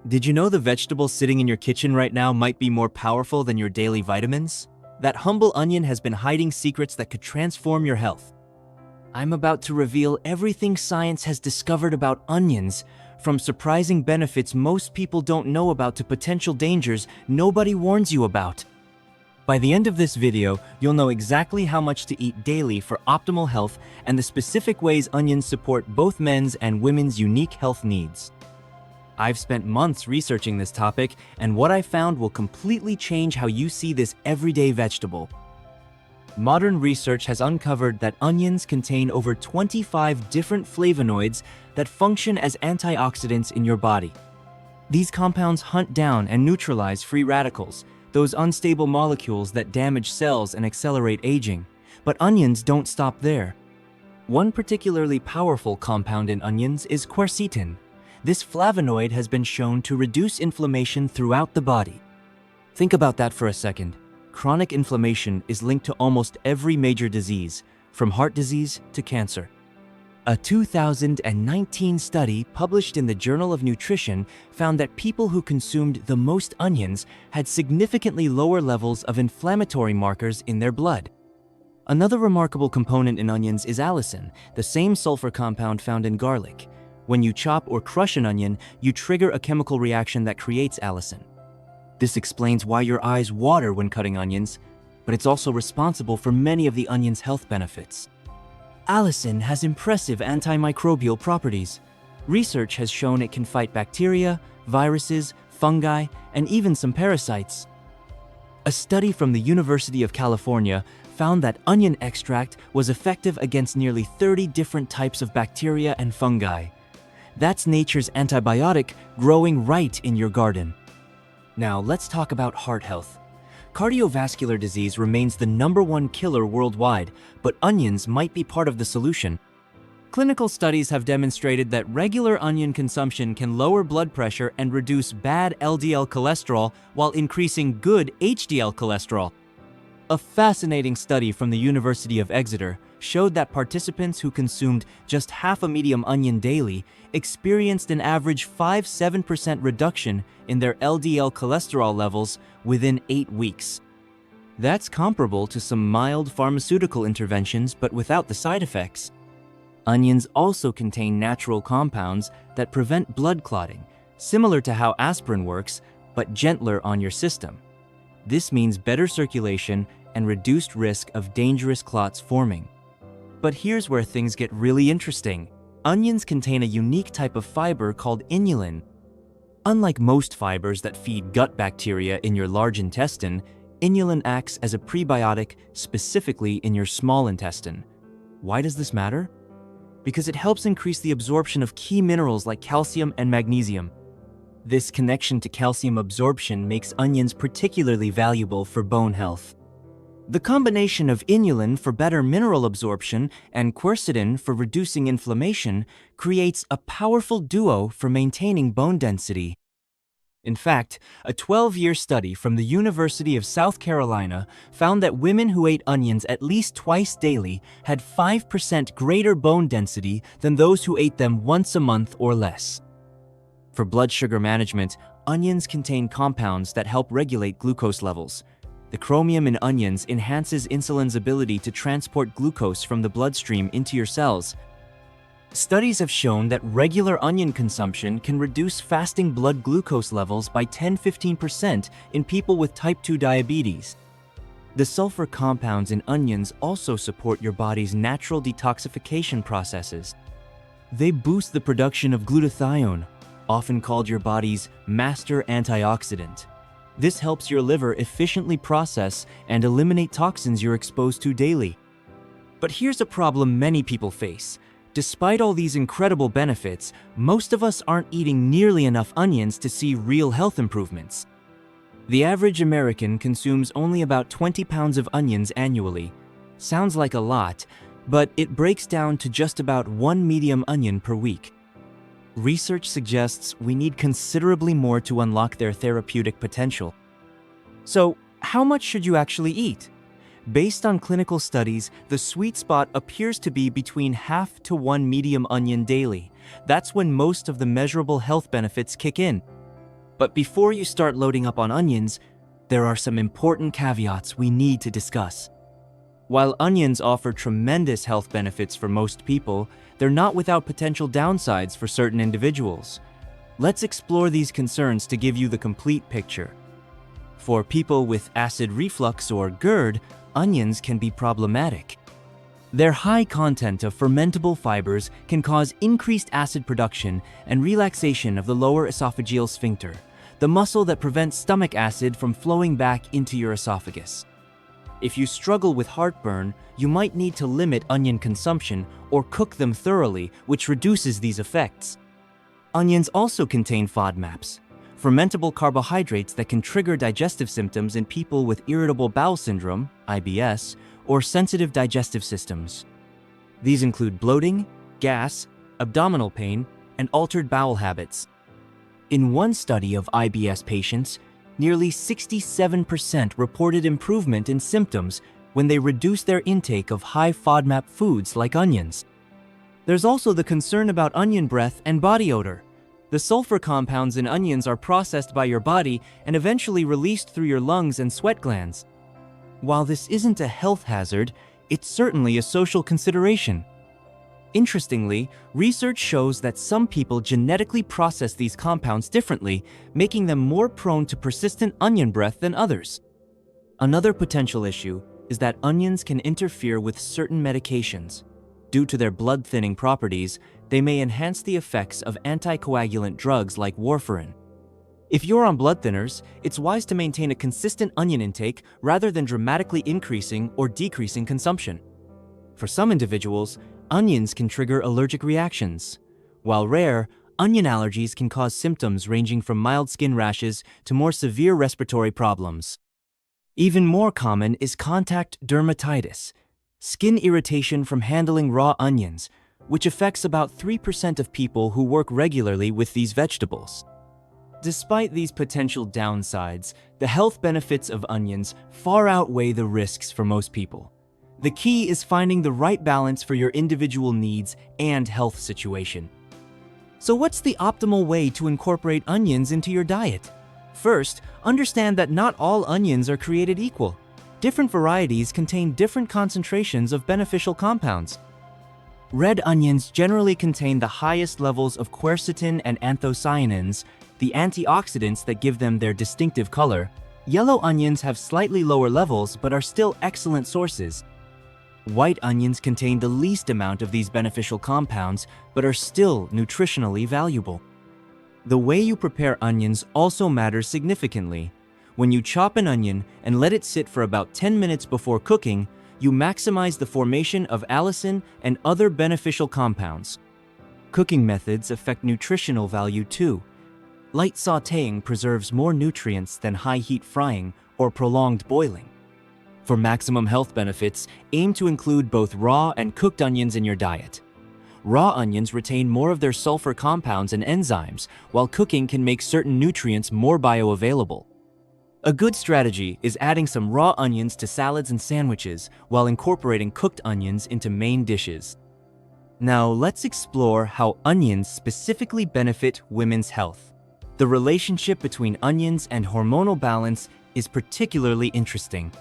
Did you know the vegetable sitting in your kitchen right now might be more powerful than your daily vitamins? That humble onion has been hiding secrets that could transform your health. I'm about to reveal everything science has discovered about onions, from surprising benefits most people don't know about to potential dangers nobody warns you about. By the end of this video, you'll know exactly how much to eat daily for optimal health and the specific ways onions support both men's and women's unique health needs. I've spent months researching this topic, and what I found will completely change how you see this everyday vegetable. Modern research has uncovered that onions contain over 25 different flavonoids that function as antioxidants in your body. These compounds hunt down and neutralize free radicals, those unstable molecules that damage cells and accelerate aging. But onions don't stop there. One particularly powerful compound in onions is quercetin. This flavonoid has been shown to reduce inflammation throughout the body. Think about that for a second. Chronic inflammation is linked to almost every major disease, from heart disease to cancer. A 2019 study published in the Journal of Nutrition found that people who consumed the most onions had significantly lower levels of inflammatory markers in their blood. Another remarkable component in onions is allicin, the same sulfur compound found in garlic. When you chop or crush an onion, you trigger a chemical reaction that creates allicin. This explains why your eyes water when cutting onions, but it's also responsible for many of the onion's health benefits. Allicin has impressive antimicrobial properties. Research has shown it can fight bacteria, viruses, fungi, and even some parasites. A study from the University of California found that onion extract was effective against nearly 30 different types of bacteria and fungi. That's nature's antibiotic growing right in your garden. Now let's talk about heart health. Cardiovascular disease remains the #1 killer worldwide, but onions might be part of the solution. Clinical studies have demonstrated that regular onion consumption can lower blood pressure and reduce bad LDL cholesterol while increasing good HDL cholesterol. A fascinating study from the University of Exeter showed that participants who consumed just half a medium onion daily experienced an average 5–7% reduction in their LDL cholesterol levels within 8 weeks. That's comparable to some mild pharmaceutical interventions, but without the side effects. Onions also contain natural compounds that prevent blood clotting, similar to how aspirin works, but gentler on your system. This means better circulation and reduced risk of dangerous clots forming. But here's where things get really interesting. Onions contain a unique type of fiber called inulin. Unlike most fibers that feed gut bacteria in your large intestine, inulin acts as a prebiotic specifically in your small intestine. Why does this matter? Because it helps increase the absorption of key minerals like calcium and magnesium. This connection to calcium absorption makes onions particularly valuable for bone health. The combination of inulin for better mineral absorption and quercetin for reducing inflammation creates a powerful duo for maintaining bone density. In fact, a 12-year study from the University of South Carolina found that women who ate onions at least twice daily had 5% greater bone density than those who ate them once a month or less. For blood sugar management, onions contain compounds that help regulate glucose levels. The chromium in onions enhances insulin's ability to transport glucose from the bloodstream into your cells. Studies have shown that regular onion consumption can reduce fasting blood glucose levels by 10–15% in people with type 2 diabetes. The sulfur compounds in onions also support your body's natural detoxification processes. They boost the production of glutathione, often called your body's master antioxidant. This helps your liver efficiently process and eliminate toxins you're exposed to daily. But here's a problem many people face. Despite all these incredible benefits, most of us aren't eating nearly enough onions to see real health improvements. The average American consumes only about 20 pounds of onions annually. Sounds like a lot, but it breaks down to just about 1 medium onion per week. Research suggests we need considerably more to unlock their therapeutic potential. So, how much should you actually eat? Based on clinical studies, the sweet spot appears to be between half to 1 medium onion daily. That's when most of the measurable health benefits kick in. But before you start loading up on onions, there are some important caveats we need to discuss. While onions offer tremendous health benefits for most people, they're not without potential downsides for certain individuals. Let's explore these concerns to give you the complete picture. For people with acid reflux or GERD, onions can be problematic. Their high content of fermentable fibers can cause increased acid production and relaxation of the lower esophageal sphincter, the muscle that prevents stomach acid from flowing back into your esophagus. If you struggle with heartburn, you might need to limit onion consumption or cook them thoroughly, which reduces these effects. Onions also contain FODMAPs, fermentable carbohydrates that can trigger digestive symptoms in people with irritable bowel syndrome, IBS, or sensitive digestive systems. These include bloating, gas, abdominal pain, and altered bowel habits. In one study of IBS patients, nearly 67% reported improvement in symptoms when they reduced their intake of high FODMAP foods like onions. There's also the concern about onion breath and body odor. The sulfur compounds in onions are processed by your body and eventually released through your lungs and sweat glands. While this isn't a health hazard, it's certainly a social consideration. Interestingly, research shows that some people genetically process these compounds differently, making them more prone to persistent onion breath than others. Another potential issue is that onions can interfere with certain medications. Due to their blood-thinning properties, they may enhance the effects of anticoagulant drugs like warfarin. If you're on blood thinners, it's wise to maintain a consistent onion intake rather than dramatically increasing or decreasing consumption. For some individuals, onions can trigger allergic reactions. While rare, onion allergies can cause symptoms ranging from mild skin rashes to more severe respiratory problems. Even more common is contact dermatitis, skin irritation from handling raw onions, which affects about 3% of people who work regularly with these vegetables. Despite these potential downsides, the health benefits of onions far outweigh the risks for most people. The key is finding the right balance for your individual needs and health situation. So what's the optimal way to incorporate onions into your diet? First, understand that not all onions are created equal. Different varieties contain different concentrations of beneficial compounds. Red onions generally contain the highest levels of quercetin and anthocyanins, the antioxidants that give them their distinctive color. Yellow onions have slightly lower levels but are still excellent sources. White onions contain the least amount of these beneficial compounds but are still nutritionally valuable. The way you prepare onions also matters significantly. When you chop an onion and let it sit for about 10 minutes before cooking, you maximize the formation of allicin and other beneficial compounds. Cooking methods affect nutritional value too. Light sautéing preserves more nutrients than high-heat frying or prolonged boiling. For maximum health benefits, aim to include both raw and cooked onions in your diet. Raw onions retain more of their sulfur compounds and enzymes, while cooking can make certain nutrients more bioavailable. A good strategy is adding some raw onions to salads and sandwiches while incorporating cooked onions into main dishes. Now let's explore how onions specifically benefit women's health. The relationship between onions and hormonal balance is particularly interesting.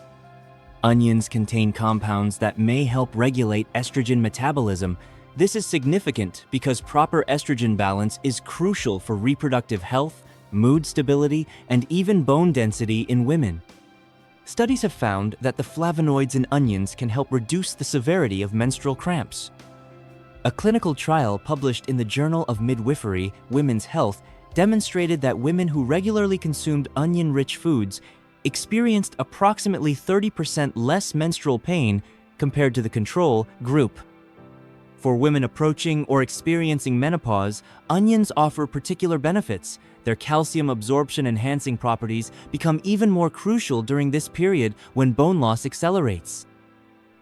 Onions contain compounds that may help regulate estrogen metabolism. This is significant because proper estrogen balance is crucial for reproductive health, mood stability, and even bone density in women. Studies have found that the flavonoids in onions can help reduce the severity of menstrual cramps. A clinical trial published in the Journal of Midwifery, Women's Health demonstrated that women who regularly consumed onion-rich foods experienced approximately 30% less menstrual pain compared to the control group. For women approaching or experiencing menopause, onions offer particular benefits. Their calcium absorption enhancing properties become even more crucial during this period when bone loss accelerates.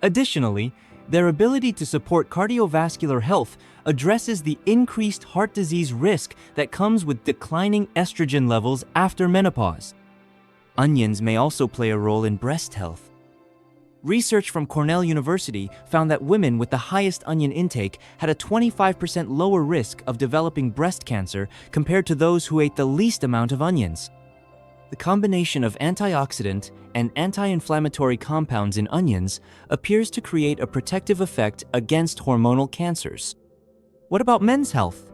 Additionally, their ability to support cardiovascular health addresses the increased heart disease risk that comes with declining estrogen levels after menopause. Onions may also play a role in breast health. Research from Cornell University found that women with the highest onion intake had a 25% lower risk of developing breast cancer compared to those who ate the least amount of onions. The combination of antioxidant and anti-inflammatory compounds in onions appears to create a protective effect against hormonal cancers. What about men's health?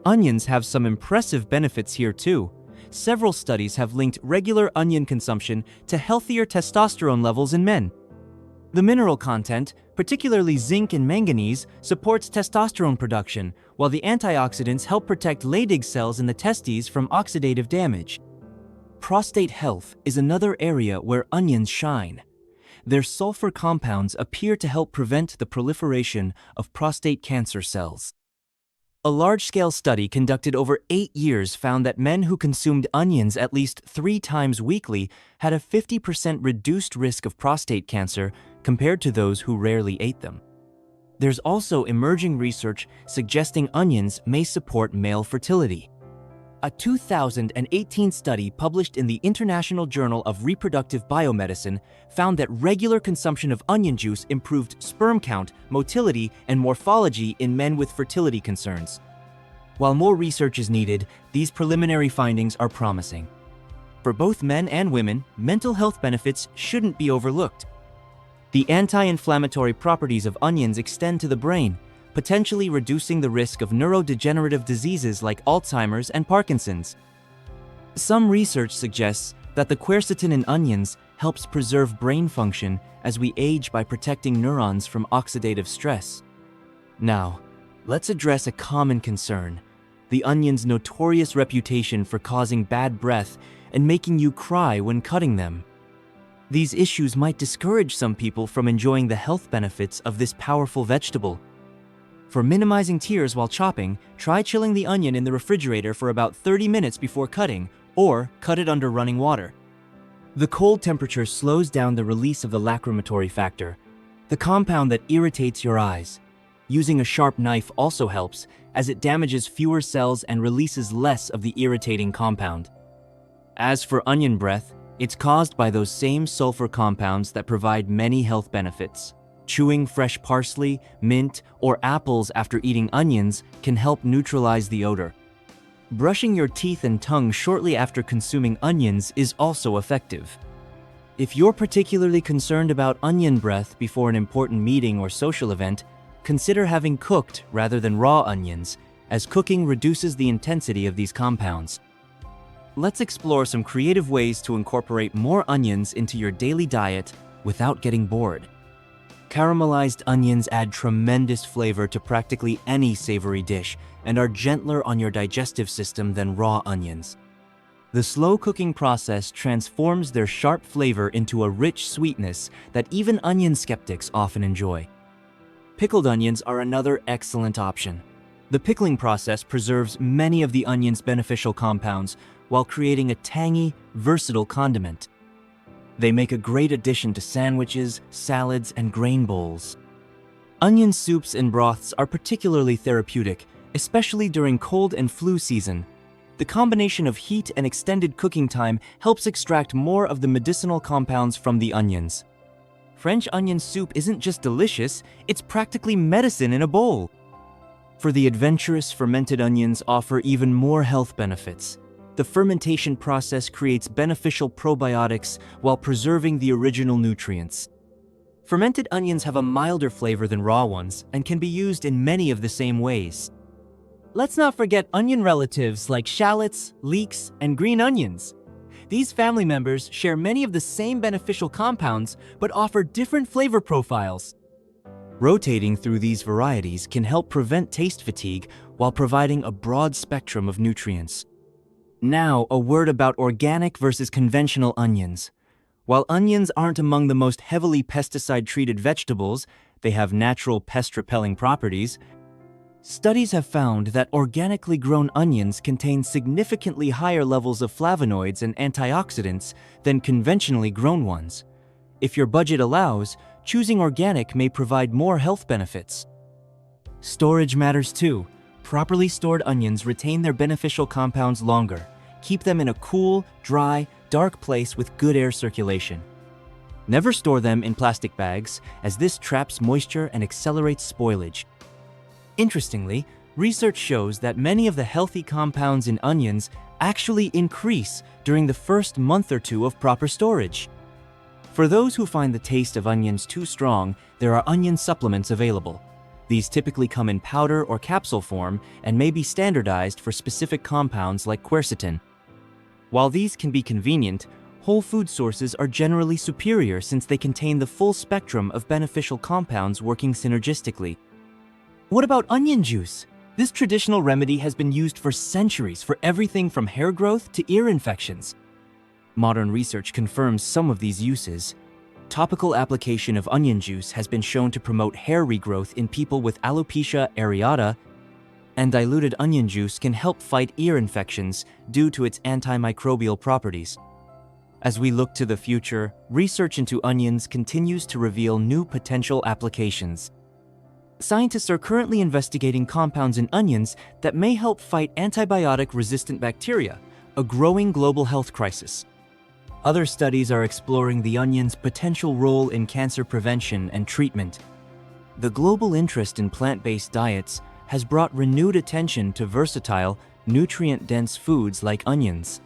Onions have some impressive benefits here too. Several studies have linked regular onion consumption to healthier testosterone levels in men. The mineral content, particularly zinc and manganese, supports testosterone production, while the antioxidants help protect Leydig cells in the testes from oxidative damage. Prostate health is another area where onions shine. Their sulfur compounds appear to help prevent the proliferation of prostate cancer cells. A large-scale study conducted over 8 years found that men who consumed onions at least 3 times weekly had a 50% reduced risk of prostate cancer compared to those who rarely ate them. There's also emerging research suggesting onions may support male fertility. A 2018 study published in the International Journal of Reproductive Biomedicine found that regular consumption of onion juice improved sperm count, motility, and morphology in men with fertility concerns. While more research is needed, these preliminary findings are promising. For both men and women, mental health benefits shouldn't be overlooked. The anti-inflammatory properties of onions extend to the brain, potentially reducing the risk of neurodegenerative diseases like Alzheimer's and Parkinson's. Some research suggests that the quercetin in onions helps preserve brain function as we age by protecting neurons from oxidative stress. Now, let's address a common concern: the onion's notorious reputation for causing bad breath and making you cry when cutting them. These issues might discourage some people from enjoying the health benefits of this powerful vegetable. For minimizing tears while chopping, try chilling the onion in the refrigerator for about 30 minutes before cutting, or cut it under running water. The cold temperature slows down the release of the lacrimatory factor, the compound that irritates your eyes. Using a sharp knife also helps, as it damages fewer cells and releases less of the irritating compound. As for onion breath, it's caused by those same sulfur compounds that provide many health benefits. Chewing fresh parsley, mint, or apples after eating onions can help neutralize the odor. Brushing your teeth and tongue shortly after consuming onions is also effective. If you're particularly concerned about onion breath before an important meeting or social event, consider having cooked rather than raw onions, as cooking reduces the intensity of these compounds. Let's explore some creative ways to incorporate more onions into your daily diet without getting bored. Caramelized onions add tremendous flavor to practically any savory dish and are gentler on your digestive system than raw onions. The slow cooking process transforms their sharp flavor into a rich sweetness that even onion skeptics often enjoy. Pickled onions are another excellent option. The pickling process preserves many of the onion's beneficial compounds while creating a tangy, versatile condiment. They make a great addition to sandwiches, salads, and grain bowls. Onion soups and broths are particularly therapeutic, especially during cold and flu season. The combination of heat and extended cooking time helps extract more of the medicinal compounds from the onions. French onion soup isn't just delicious, it's practically medicine in a bowl. For the adventurous, fermented onions offer even more health benefits. The fermentation process creates beneficial probiotics while preserving the original nutrients. Fermented onions have a milder flavor than raw ones and can be used in many of the same ways. Let's not forget onion relatives like shallots, leeks, and green onions. These family members share many of the same beneficial compounds but offer different flavor profiles. Rotating through these varieties can help prevent taste fatigue while providing a broad spectrum of nutrients. Now, a word about organic versus conventional onions. While onions aren't among the most heavily pesticide-treated vegetables, they have natural pest-repelling properties. Studies have found that organically grown onions contain significantly higher levels of flavonoids and antioxidants than conventionally grown ones. If your budget allows, choosing organic may provide more health benefits. Storage matters too. Properly stored onions retain their beneficial compounds longer. Keep them in a cool, dry, dark place with good air circulation. Never store them in plastic bags, as this traps moisture and accelerates spoilage. Interestingly, research shows that many of the healthy compounds in onions actually increase during the first month or two of proper storage. For those who find the taste of onions too strong, there are onion supplements available. These typically come in powder or capsule form and may be standardized for specific compounds like quercetin. While these can be convenient, whole food sources are generally superior since they contain the full spectrum of beneficial compounds working synergistically. What about onion juice? This traditional remedy has been used for centuries for everything from hair growth to ear infections. Modern research confirms some of these uses. Topical application of onion juice has been shown to promote hair regrowth in people with alopecia areata, and diluted onion juice can help fight ear infections due to its antimicrobial properties. As we look to the future, research into onions continues to reveal new potential applications. Scientists are currently investigating compounds in onions that may help fight antibiotic-resistant bacteria, a growing global health crisis. Other studies are exploring the onion's potential role in cancer prevention and treatment. The global interest in plant-based diets has brought renewed attention to versatile, nutrient-dense foods like onions.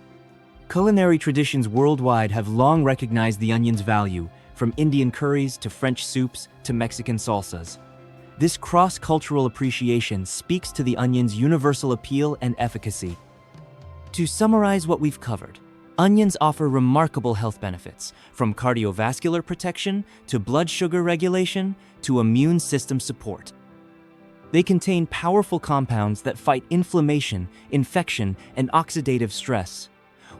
Culinary traditions worldwide have long recognized the onion's value, from Indian curries to French soups to Mexican salsas. This cross-cultural appreciation speaks to the onion's universal appeal and efficacy. To summarize what we've covered, onions offer remarkable health benefits, from cardiovascular protection to blood sugar regulation to immune system support. They contain powerful compounds that fight inflammation, infection, and oxidative stress.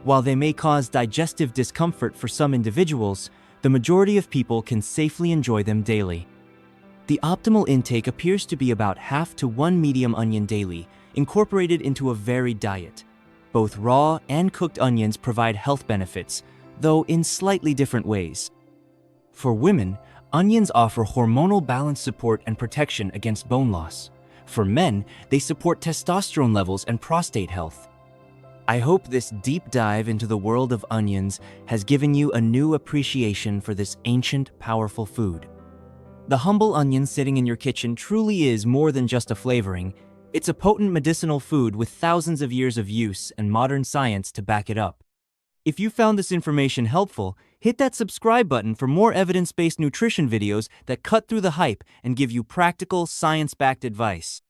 While they may cause digestive discomfort for some individuals, the majority of people can safely enjoy them daily. The optimal intake appears to be about half to 1 medium onion daily, incorporated into a varied diet. Both raw and cooked onions provide health benefits, though in slightly different ways. For women, onions offer hormonal balance support and protection against bone loss. For men, they support testosterone levels and prostate health. I hope this deep dive into the world of onions has given you a new appreciation for this ancient, powerful food. The humble onion sitting in your kitchen truly is more than just a flavoring. It's a potent medicinal food with thousands of years of use and modern science to back it up. If you found this information helpful, hit that subscribe button for more evidence-based nutrition videos that cut through the hype and give you practical, science-backed advice.